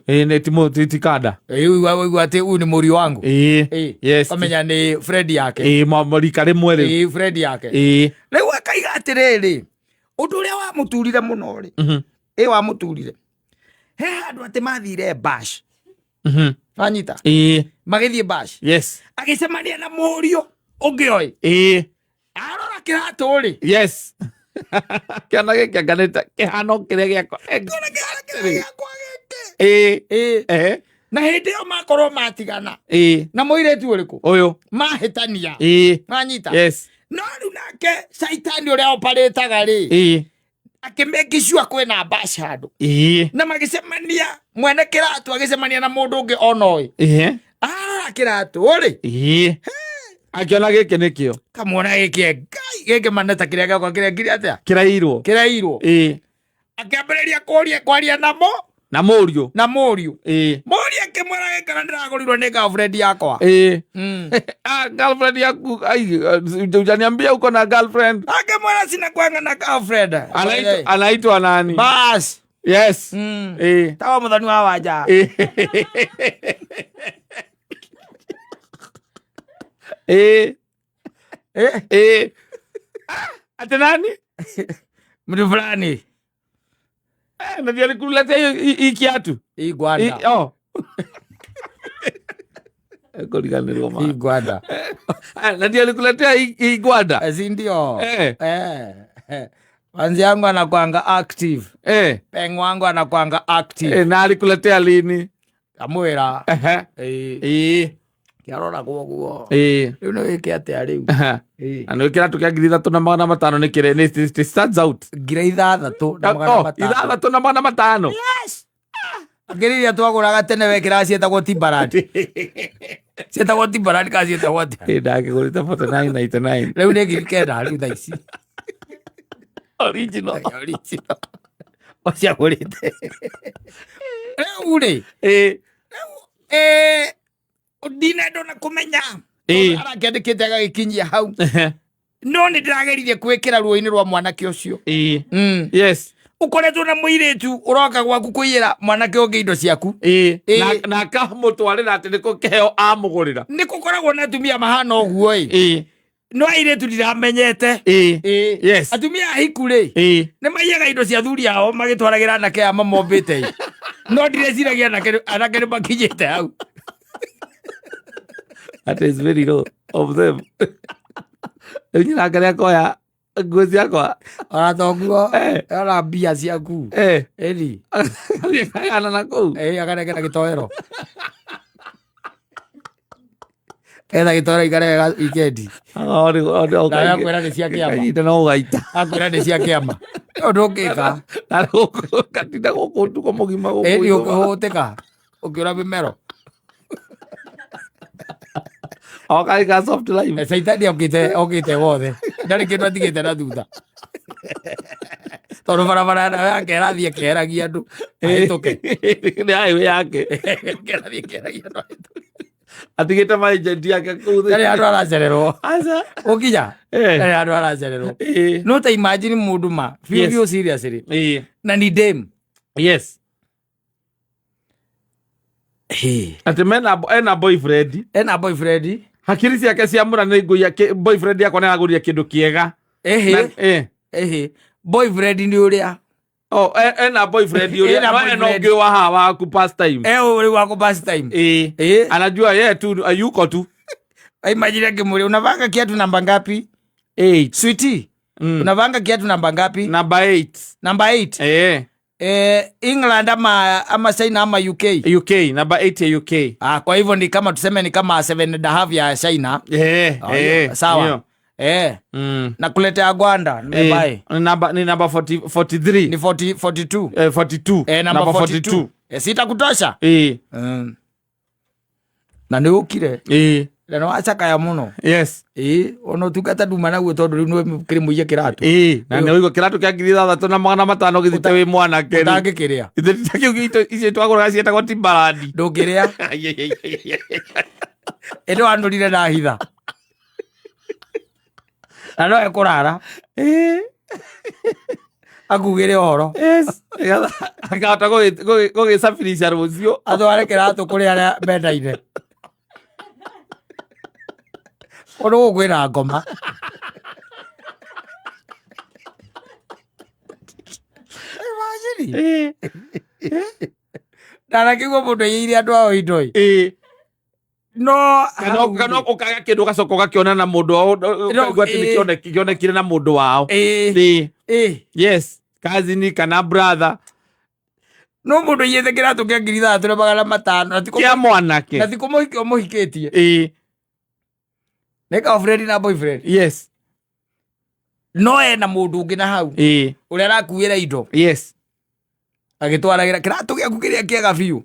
Speaker 1: ni tikada
Speaker 2: igua ati uyu ni murio wangu
Speaker 1: yes
Speaker 2: kamenya ni friend yake
Speaker 1: marika rimwe ri
Speaker 2: friend yake riu akaiga atiriri undu uria wamuturire muno ri wamuturire he andu ati mathire bash anyita magithie bash
Speaker 1: yes
Speaker 2: agicemania na murio ungi oi arora kirato ri
Speaker 1: yes kiana giki anganite kihano kiria giakwa
Speaker 2: na hindi yo makorwo matigana na muiretu uriku
Speaker 1: uyu
Speaker 2: mahitania anyita
Speaker 1: yes
Speaker 2: no riu nake saitani uria oparetaga ri akimekicua kwina bash handu na magicemania mwene kiratu agicemania na mundu ungi onoi kiratu ri
Speaker 1: akiona giki nikio
Speaker 2: kamwona giki maneta kiria giakwa kiria kiria atia
Speaker 1: kirairwo
Speaker 2: akiambiriria kwaria
Speaker 1: na murio
Speaker 2: murio akimwira gikana ndiragurirwo ni girlfriend yakwa
Speaker 1: girlfriend yaku ujaniambia uko na girlfriend
Speaker 2: akimwira sina kwanga na girlfriend
Speaker 1: anaitwa nani
Speaker 2: bas
Speaker 1: yes
Speaker 2: tawa muthani wa wanja
Speaker 1: ati nani
Speaker 2: mtu fulani
Speaker 1: na ndio alikuletea hii kiatu
Speaker 2: gwanda
Speaker 1: koliganirwa
Speaker 2: hii gwanda
Speaker 1: na ndio alikuletea hii gwanda
Speaker 2: si ndio wanzi yangu anakuanga active pengo wangu anakuanga active
Speaker 1: na alikuletea lini
Speaker 2: amwira kiarora guo riu ni wiki atia riu
Speaker 1: ano kiratu kia 3,500 ni kire ni stands out
Speaker 2: 3,500 yes ngiriria twaguraga tene wekira cietagwo Timberland ka cietagwo atia
Speaker 1: ndakigurite 49.99
Speaker 2: riu ni ngirikenda riu thaici
Speaker 1: original
Speaker 2: ociagurite riu ri ndinendo na kumenya arakiandikite agagikinyia hau no ni ndirageririe kwikira ruo-ini rwa mwanake ucio
Speaker 1: yes
Speaker 2: ukoretwo na muiretu uroka gwaku kuiyira mwanake ungi indo ciaku
Speaker 1: na akamutwarira ati niko kiheo amugurira
Speaker 2: nikukoragwo na atumia mahana uguo no airetu ndiramenyete
Speaker 1: yes
Speaker 2: atumia ahiku ri ni maiyaga indo cia thuri ao magitwaragira anake a mamombite no ndireciragia anake ni makinyite hau.
Speaker 1: That is very low of them. Nyina kare koya nguo ciakwa
Speaker 2: aratonguo ara mbia ciaku eri
Speaker 1: ana na kuu
Speaker 2: akarekera gitoero etha gitoero ikarega ikendi akwira ni cia kiama
Speaker 1: no gaita
Speaker 2: akwira ni cia kiama ndungika
Speaker 1: na katinda guku tuko mugima guku
Speaker 2: eri ukuhutika ukiura bimero
Speaker 1: okay ga soft life
Speaker 2: saitani okite wothe ndari kindu atigite na thutha toro barabara na yake arathie keragia andu ahituke
Speaker 1: ni highway yake
Speaker 2: kerathie keragia andu
Speaker 1: atigite majendi yake kuthe
Speaker 2: ndari andu aracererwo
Speaker 1: aza
Speaker 2: ukinya ndari andu aracererwo no ta imagine mundu ma feel seriously na ni dem
Speaker 1: yes ati ena boyfriend hakiri ciake ciamura ni ngui ya boyfriend yakwa ni agurire kindu kiega
Speaker 2: boyfriend ni uria
Speaker 1: ena boyfriend uria no ngi wa hawa ku past time
Speaker 2: uri wako past time
Speaker 1: anajua yeye tu yuko tu
Speaker 2: imagine kimuri unavanga kiatu namba ngapi
Speaker 1: 8
Speaker 2: sweetie unavanga kiatu namba ngapi
Speaker 1: namba 8
Speaker 2: namba 8 England ama China ama UK?
Speaker 1: UK, number 8 ya UK.
Speaker 2: Kwa hivyo ni kama tuseme ni kama 7.5 ya China. Sawa. Na kuletea Rwanda nimebai.
Speaker 1: Ni number 43.
Speaker 2: Ni 42.
Speaker 1: 42.
Speaker 2: Number 42. Sita kutosha? Na ni ukire. Na wacha kaya muno.
Speaker 1: Yes.
Speaker 2: Ono tukata dumana gwe tondu riu no kiri muiye kiratu.
Speaker 1: Na ni uigo kiratu kya 3,500 githite wi mwana keri.
Speaker 2: Utange kiria.
Speaker 1: Ithite kyo gito ice twagora cieta kwa Timberland.
Speaker 2: Ndukiria. Eno andurire na hitha. Ano ekurara. Akugire horo.
Speaker 1: Yes. Akahota gugicabirisha rucio.
Speaker 2: Atware kiratu kuri aria mendaine. Ono gwira ngoma. Imagine. Dara kigo mundu yiri andu ao indoi. No,
Speaker 1: kana ukaga kindu gacoka gakiona na mundu wao gwati ni kionekire na mundu wao. Yes, cousin kana brother.
Speaker 2: No mundu yethe kiratu kia 3,500
Speaker 1: kia mwanake.
Speaker 2: Na tiko muhikitie. Neka friend na boyfriend.
Speaker 1: Yes.
Speaker 2: No na mundu ungi na hau. Uria arakuira indo.
Speaker 1: Yes.
Speaker 2: Agitwaragira kiratu giaku kiria kiega biu.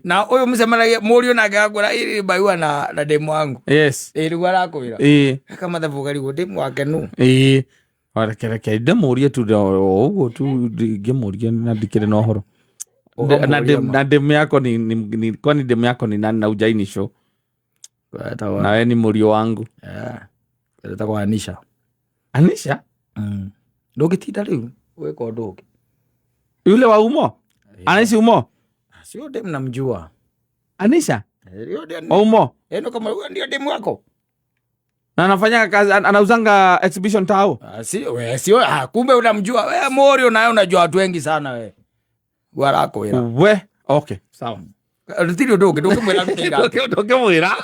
Speaker 2: Na uyu mucemanagia murio na ngagura iri baiwa na demu wangu.
Speaker 1: Yes.
Speaker 2: Riu arakwira. Kama thavugari go demu wake nu.
Speaker 1: Ora kere demu uria tu uguo tu ngemuria na ndikire no horo. Na demu yako ni kwani demu yako ni nani na ujaini show? Na wewe ni murio wangu.
Speaker 2: Eta kwa Anisha.
Speaker 1: Anisha?
Speaker 2: Ndogitinda riu weko ndogi.
Speaker 1: Yule wa Umo? Anaishi Umo?
Speaker 2: Sio demu namjua.
Speaker 1: Anisha? Umo?
Speaker 2: Eno kama ndio demu wako.
Speaker 1: Na anafanya kazi anauzanga exhibition tao.
Speaker 2: Sio kumbe unamjua. Wewe Morio naye unajua watu wengi sana wewe. Warako wewe.
Speaker 1: Okay, sawa.
Speaker 2: Rutiri ndoge mwera rutira.
Speaker 1: Ndoge mwera.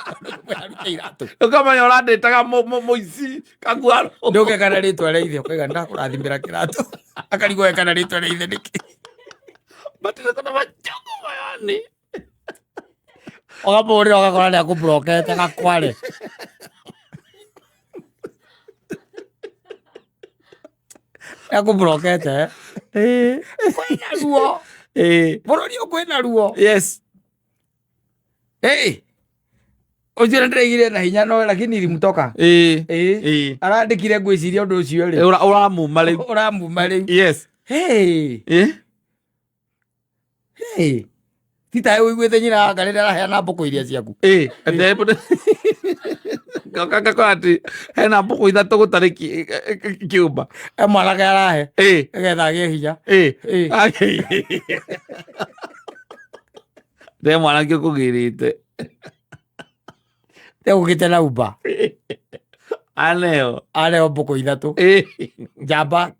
Speaker 1: Kama yora ndetaga moici kagwaro.
Speaker 2: Ndoge kana ritwa reithe kwega ndakurathimira kiratu. Akarigo kana ritwa reithe niki.
Speaker 1: Batira kana machogo mayani.
Speaker 2: Ogapore ogakora ni akubrokete gakware. Akubrokete. Kwena ruo. Borori okwena ruo.
Speaker 1: Yes.
Speaker 2: Ojira ndregire na hinya no lakini ilimtoka. Arandikire ngwiciria undu ucio ri. Uramuma ri.
Speaker 1: Yes.
Speaker 2: Tita uigwete nyina ngarira araheana mbuku iria ciaku.
Speaker 1: Kaka kwati hena mbuku ithatu gutari kiumba.
Speaker 2: Mwanake arahe. Getha agie hinya.
Speaker 1: De mwanake kugirite.
Speaker 2: Tegugite na umba.
Speaker 1: Aneo
Speaker 2: mbuku ithatu. Jamba.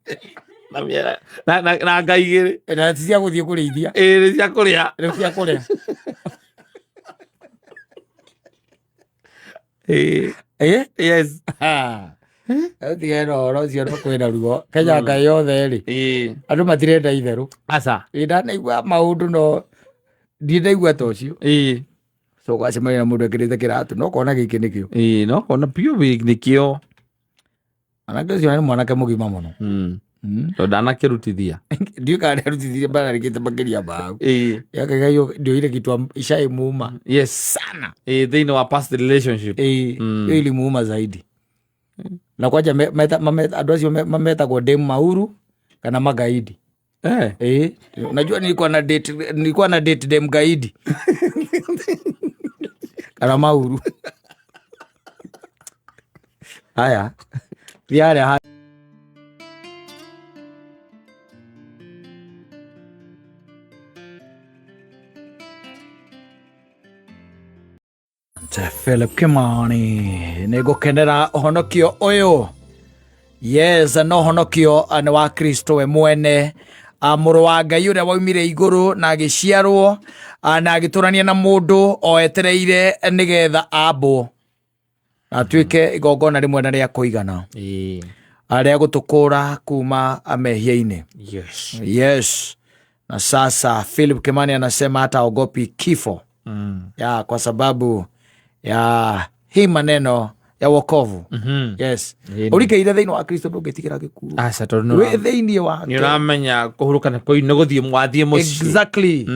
Speaker 1: Na ngaigire.
Speaker 2: Na cia guthie kurithia.
Speaker 1: Cia kuria.
Speaker 2: Cia kuria.
Speaker 1: Yes.
Speaker 2: Tigeno horo cio no kwina ruo. Kenya ngai yothe ri. Andu matirenda itheru.
Speaker 1: Aca.
Speaker 2: Ndanaigua maundu no ndinaigua ta ucio. So gacemania na mundu ekirite kiratu no kona giki nikio.
Speaker 1: No kona pio nikio.
Speaker 2: Anake ucio ni mwanake mugima muno.
Speaker 1: To ndanakirutithia.
Speaker 2: Ndio kana rutithia bana rikite makiria bau. Yakagayo ndio ile kitu ishai muuma.
Speaker 1: Yes sana. They wa past relationship.
Speaker 2: Ile muuma zaidi. Na kwaja andu acio mametagwo demu mauru kana magaidi. Unajua nilikuwa na date demu gaidi. Kana mauru. Haya. Viare Philip Kimani nä gå kenera honokio å yå. Yes, no honokio nä wa Kristo we mwene, må rå wa Ngai å rä a waumire igå rå na agä ciarwo na agä tå rania na må ndå o etereire nä getha ambwo na tuä ke igongona rä mwe na rä a kå igana rä a gå tå kå ra kuma mehia-inä. Yes. Na sasa Philip Kimani anasema hata ogopi kifo. Ya, kwa sababu ya hii maneno ya wokovu. Yes. Urike ire theini wa Kristo ndungitigera gikuo.
Speaker 1: Asa tondu
Speaker 2: we theini wa.
Speaker 1: Ni uramenya kuhurukana koi no guthie mwathie muci.
Speaker 2: Exactly.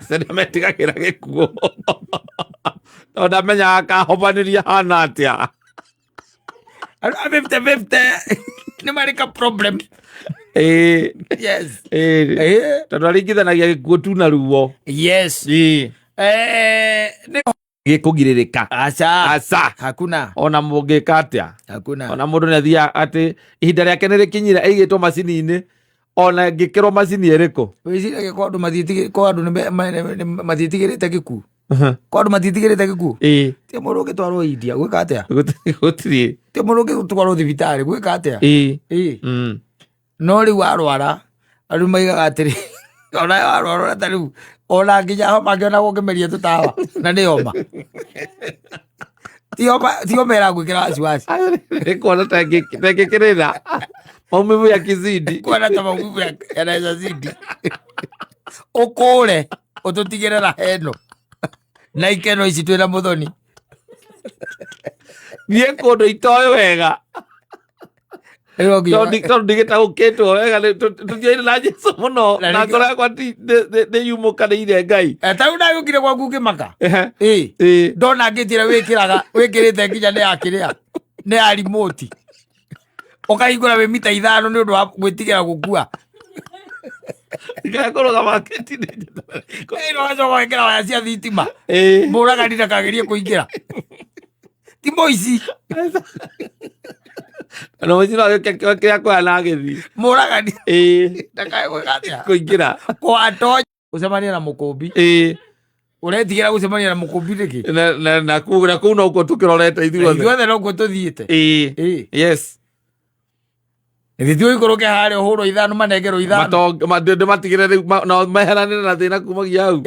Speaker 1: Sene metigagira gikuo. No ndamenya akahobaniria hana atia.
Speaker 2: 50-50. Ni marika problem. Yes.
Speaker 1: Tondu aringithanagia gikuo tu na ruo.
Speaker 2: Yes.
Speaker 1: Gikugiririka.
Speaker 2: Asa. Hakuna.
Speaker 1: Ona mungika atia.
Speaker 2: Hakuna.
Speaker 1: Ona mundu ni athia ati ihinda riake ni rikinyire aigitwo macini-ini. Ona ngikirwo macini iriku.
Speaker 2: Wiciragia kwa andu mathitigirite gikuo. Kwa andu mathitigirite gikuo. Ti mundu ugitwarwo India gwika atia.
Speaker 1: Gutiri.
Speaker 2: Ti mundu ugitwarwo thibitari gwika atia. No riu arwara andu maigaga atiri ona arwara tariu ona nginya homa ngiona gukimeria tutawa na ni homa. Ti homa iragwikira wasiwasi.
Speaker 1: Nikuona tangikirira maumivu ya kizidi.
Speaker 2: Kuona ta maumivu yanaweza zidi. Ukure ututigirira heno na ikeno ici twina muthoni.
Speaker 1: Nie kundu itoe wega. Tondu ndigitagukitwo wega tuthiaire na Jesu muno na ngoro yakwa ni yumukanĩire Ngai.
Speaker 2: Tarĩu ndagĩũkire gwaku ngĩmaka. Ndona ngĩtire wĩkĩrĩte nginya nĩ yakĩrĩa nĩ ya remote. Ũkahingũra wĩ mita 5 nĩ ũndũ wa gwĩtigĩra gũkua.
Speaker 1: Ngakũrũga maketi-inĩ.
Speaker 2: Ũgacoka wekĩra waya cia thitima. Mũragani ndakagerie kũingĩra. Ti Moici.
Speaker 1: No Moici no gĩkĩa kwaya na gĩthi.
Speaker 2: Mũragani. Ndakae gwĩka atĩa.
Speaker 1: Kũingĩra.
Speaker 2: Kwatonya. Gũcemania na mũkũmbi. Ũretigĩra gũcemania na mũkũmbi nĩkĩ?
Speaker 1: Na kũu no kuo tũkĩrorete ithuothe.
Speaker 2: Ithuothe no kuo tũthiĩte.
Speaker 1: Yes.
Speaker 2: Ithuĩ ikũrũke harĩa ũhũrwo ithano manengerwo ithano.
Speaker 1: Ndĩmatigĩre rĩu no meheranĩre na thĩna kumagia hau.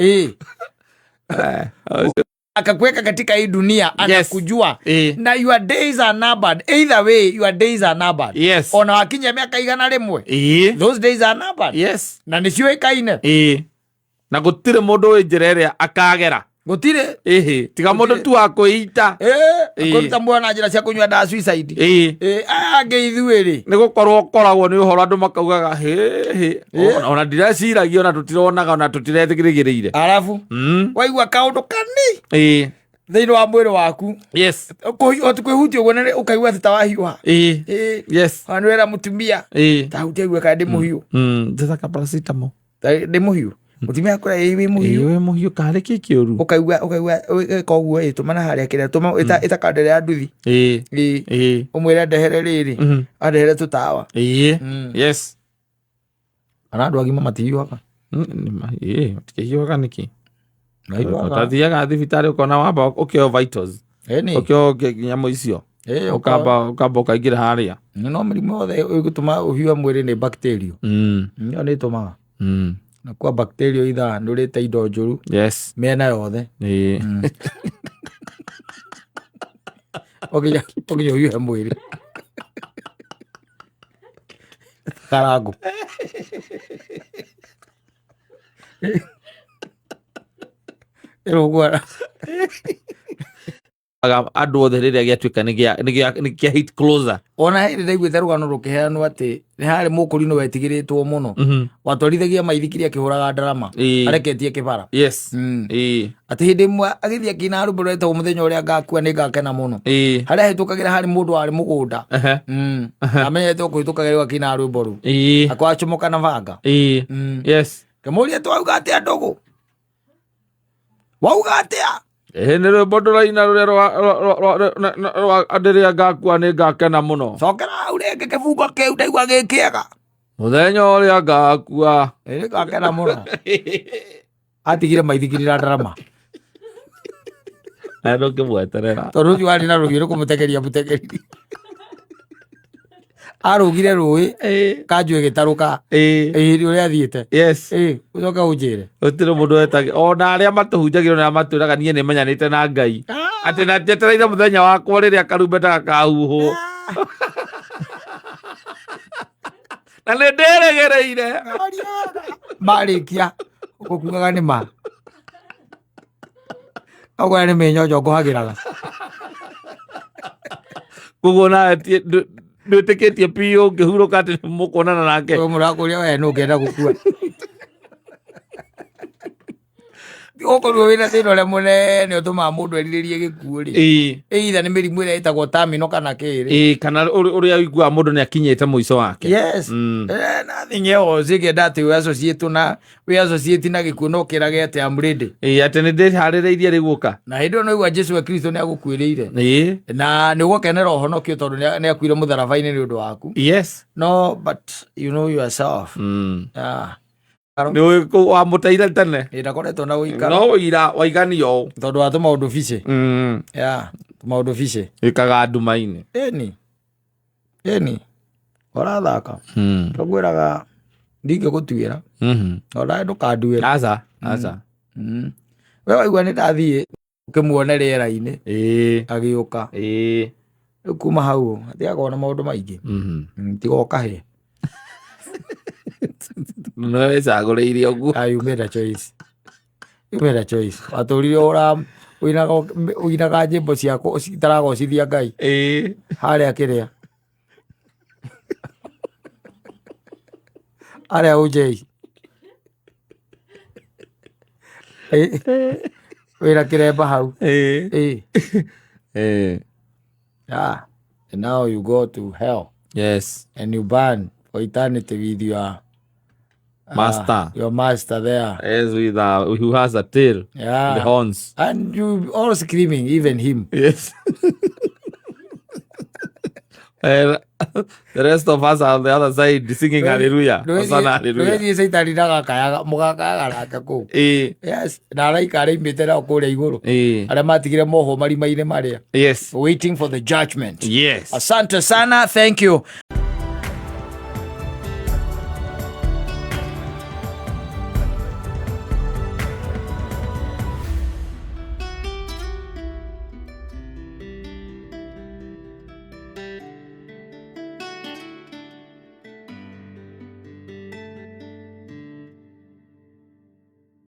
Speaker 2: Akakuweka katika hii dunia anakujua. Na your days are numbered. Either way your days are numbered.
Speaker 1: Yes.
Speaker 2: Ona wakinya miaka 100 those days are numbered.
Speaker 1: Yes.
Speaker 2: Na nicio ikaine.
Speaker 1: Na gutire mundu wi njira iria akagera.
Speaker 2: Gutire.
Speaker 1: Tiga mundu tu akuita.
Speaker 2: Akuruta mwana njira cia kunywa da suicide. Ange ithuiri.
Speaker 1: Ni gukorwo koragwo ni uhoro andu makaugaga ona ndiraciragia ona tutironaga ona tutiretigirigirire.
Speaker 2: Arafu waigua kaundu kani. Thiini wa mwiri waku.
Speaker 1: Yes.
Speaker 2: Kwihutio guo ukaigua ta wahiwa.
Speaker 1: Yes.
Speaker 2: Anwera mutumia. Ta hutia gwe kandi muhiu.
Speaker 1: Ndithaka paracetamol.
Speaker 2: Ndi muhiu. Mutumia akora wi muhiu.
Speaker 1: Wi muhiu kari kikiuru.
Speaker 2: Ukaigua koguo tumana haria kire tuma itakandere ya nduthi. Umwira ndehere riri. Andehere tutawa.
Speaker 1: Yes.
Speaker 2: Ana andu agima matihiuaga.
Speaker 1: Matihiuaga niki. Utathiaga thibitari ukona wamba ukio vitals. Ukio nyamu icio. Ukamba ukaingira haria.
Speaker 2: No mĩrimũ yothe ĩgũtũma ũhiũhe mwĩrĩ nĩ bacteria. Nĩyo nĩ ĩtũmaga. Na kwa bacteria ithaa ndũrĩte indo njũru.
Speaker 1: Yes.
Speaker 2: Mĩena yothe. Ũkinya ũhiũhe mwĩrĩ. Karangu. Ĩrũgwara.
Speaker 1: Andu othe riria giatuika ni kia hit closer.
Speaker 2: Ona hĩndĩ ndaiguĩte rũgano rũkĩheanwo atĩ nĩ harĩ mũkũrinũ wetigĩrĩtwo mũno watwarithagia maithikiri akĩhũraga ndarama areketie kĩbara.
Speaker 1: Yes.
Speaker 2: Atĩ hĩndĩ ĩmwe agĩthiĩ akĩina rwĩmbo rwetagwo mũthenya ũrĩa ngakua nĩ ngakena mũno. Harĩa hĩtũkagĩra harĩ mũndũ warĩ mũgũnda amenyete kũhĩtũkagĩra akĩina rwĩmbo rũu akwachomoka na banga.
Speaker 1: Yes.
Speaker 2: Ngĩmũria twauga atĩa ndũgũ, wauga atĩa?
Speaker 1: Nĩ rwĩmbo ndũraina rũrĩa rĩrĩa ngakua nĩ ngakena mũno.
Speaker 2: Cokera hau rĩngĩ kĩbungo kĩu ndaigua gĩ kĩega.
Speaker 1: Mũthenya ũrĩa ngakua
Speaker 2: nĩ ngakena mũno. Atigire maithikiri na ndarama.
Speaker 1: Ndũkĩmweterera.
Speaker 2: Tondũ ũcio arĩ na rũhiũ rũkũmũtegeria mũtegeri. Arũgire rũĩ kanjũ ĩgĩtarũka hĩndĩ ũrĩa athiĩte.
Speaker 1: Yes.
Speaker 2: Ũcoke ũnjĩre.
Speaker 1: Gũtirĩ mũndũ wetagĩra ona arĩa matũhunjagĩrwo nĩ matwĩraga niĩ nĩ menyanĩte na Ngai atĩ na njetereire mũthenya wakwa rĩrĩa karumbeta gakahuhwo na nĩ ndĩrĩgĩrĩire.
Speaker 2: Marikia ukugaga ni ma agwa ni menyojo kuhagiraga
Speaker 1: kugona nduteketie pio ngihuruka ati mukonana nake
Speaker 2: murakuria we no ngenda gukua okorwo wina thina uria munene utuma mundu erirĩrie gĩkuũ ri either nĩ mĩrimũ ĩrĩa ĩtagwo terminal kana kĩrĩ
Speaker 1: kana ũrĩa ũiguaga mũndũ nĩ akinyĩte mũico wake.
Speaker 2: Yes. Nothing else ingĩenda atĩ we associate na gĩkuũ no kĩrage atĩ am ready
Speaker 1: atĩ nĩ ndĩharĩrĩirie rĩu gũka
Speaker 2: na hĩndĩ ĩyo no igua Jesũ Kristo nĩ agũkuĩrĩire na nĩ ũgũkenera ũhonokio tondũ nĩ akuire mũtharaba-inĩ nĩ ũndũ waku.
Speaker 1: Yes.
Speaker 2: No but you know yourself.
Speaker 1: Nĩ wamũteire tene
Speaker 2: ndakoretwo na ũikara
Speaker 1: no ũira waiganio
Speaker 2: tondũ wa tũmaũndũ bici tũmaũndũ bici
Speaker 1: ĩkaga nduma-inĩ
Speaker 2: ĩni ũrathaka tũkwĩraga ndingĩgũtuĩra onawe ndũkanduĩra
Speaker 1: aca
Speaker 2: we waigua nĩ ndathiĩ ũkĩmuone rĩera-inĩ agĩũka rĩu kuma hau atigakorwo na maũndũ maingĩ tigoka he
Speaker 1: no ĩcagũrĩire ũguo.
Speaker 2: You made a choice. Watũrire ũinaga nyĩmbo ciako citaragocithia Ngai harĩa kĩrĩa harĩa ũnjei wĩra kĩremba hau. And now you go to hell.
Speaker 1: Yes.
Speaker 2: And you burn for eternity with your
Speaker 1: master.
Speaker 2: Your master there.
Speaker 1: Yes, with who has a tail. The horns.
Speaker 2: And you all screaming, even him.
Speaker 1: Yes. And the rest of us are on the other side singing hallelujah. Hallelujah.
Speaker 2: Yes. Waiting for the judgment.
Speaker 1: Yes.
Speaker 2: Asante sana. Thank you.